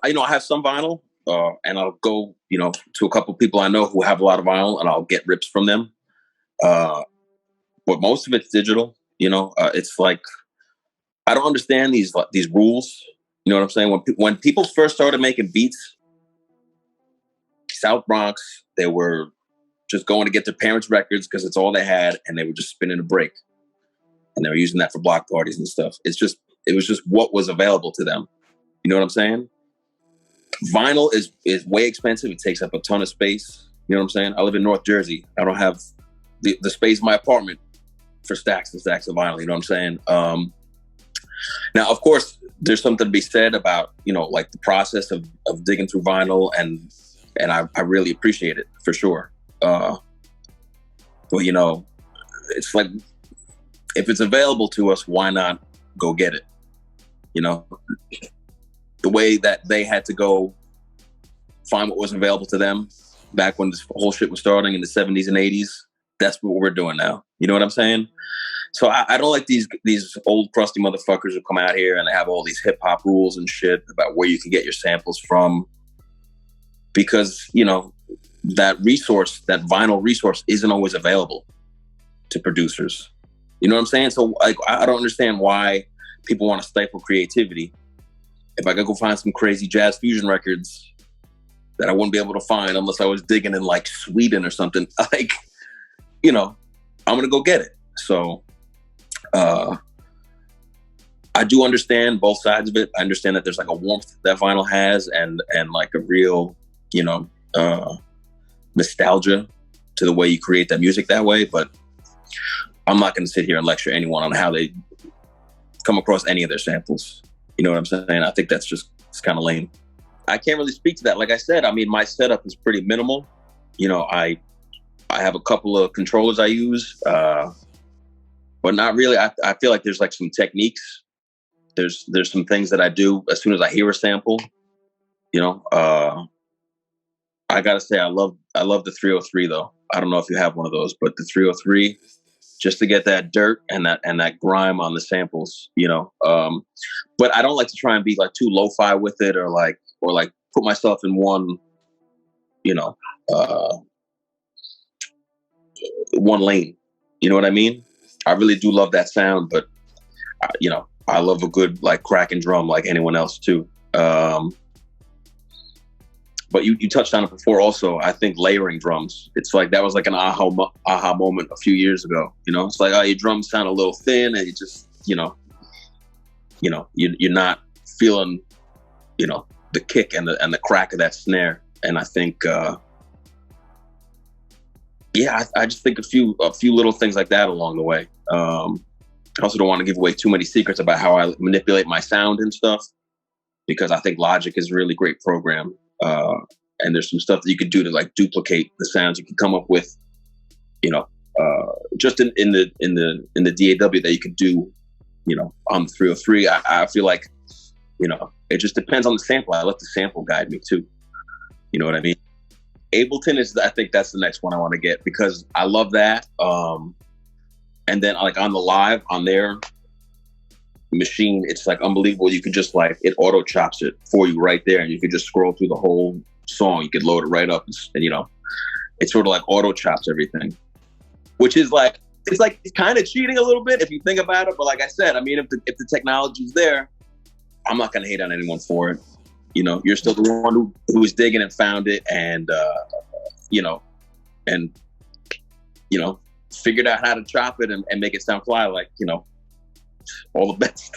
I have some vinyl, and I'll go, to a couple people I know who have a lot of vinyl, and I'll get rips from them. But most of it's digital. It's like I don't understand these rules. You know what I'm saying? When people first started making beats, South Bronx, they were just going to get their parents' records because it's all they had, and they were just spinning a break, and they were using that for block parties and stuff. It was just what was available to them. You know what I'm saying? Vinyl is way expensive. It takes up a ton of space. You know what I'm saying? I live in North Jersey. I don't have the space in my apartment for stacks and stacks of vinyl. You know what I'm saying? Now, of course, there's something to be said about, like the process of digging through vinyl, and I really appreciate it for sure. But it's like, if it's available to us, why not go get it? The way that they had to go find what was available to them back when this whole shit was starting in the 70s and 80s, that's what we're doing now. You know what I'm saying? So I don't like these old crusty motherfuckers who come out here and they have all these hip hop rules and shit about where you can get your samples from, because that vinyl resource isn't always available to producers. You know what I'm saying? So I don't understand why people want to stifle creativity. If I could go find some crazy jazz fusion records that I wouldn't be able to find unless I was digging in like Sweden or something, I'm gonna go get it. So I do understand both sides of it. I understand that there's like a warmth that vinyl has, and like a real, nostalgia to the way you create that music that way. But I'm not going to sit here and lecture anyone on how they come across any of their samples. You know what I'm saying? I think it's kind of lame. I can't really speak to that. Like I said, I mean, my setup is pretty minimal. I have a couple of controllers I use, but not really. I feel like there's like some techniques. There's some things that I do as soon as I hear a sample. I gotta say, I love the 303 though. I don't know if you have one of those, but the 303, just to get that dirt and that grime on the samples, but I don't like to try and be like too lo-fi with it, or put myself in one lane. You know what I mean? I really do love that sound, but I love a good like cracking drum like anyone else too. But you touched on it before also. I think layering drums, it's like that was like an aha moment a few years ago. It's like, oh, your drums sound a little thin, and you just you're not feeling the kick and the crack of that snare. And I think I just think a few little things like that along the way. I also don't want to give away too many secrets about how I manipulate my sound and stuff, because I think Logic is a really great program. And there's some stuff that you could do to like duplicate the sounds you can come up with, just in the DAW that you could do, on the 303. I feel like, it just depends on the sample. I let the sample guide me too. You know what I mean? Ableton I think that's the next one I want to get, because I love that. And then like on the live on their machine, it's like unbelievable. You can just like, it auto chops it for you right there, and you can just scroll through the whole song. You could load it right up, and it sort of like auto chops everything, which is like, it's kind of cheating a little bit if you think about it. But like I said, I mean, if the technology's there, I'm not gonna hate on anyone for it. You're still the one who was digging and found it, and figured out how to chop it and make it sound fly. Like, all the best.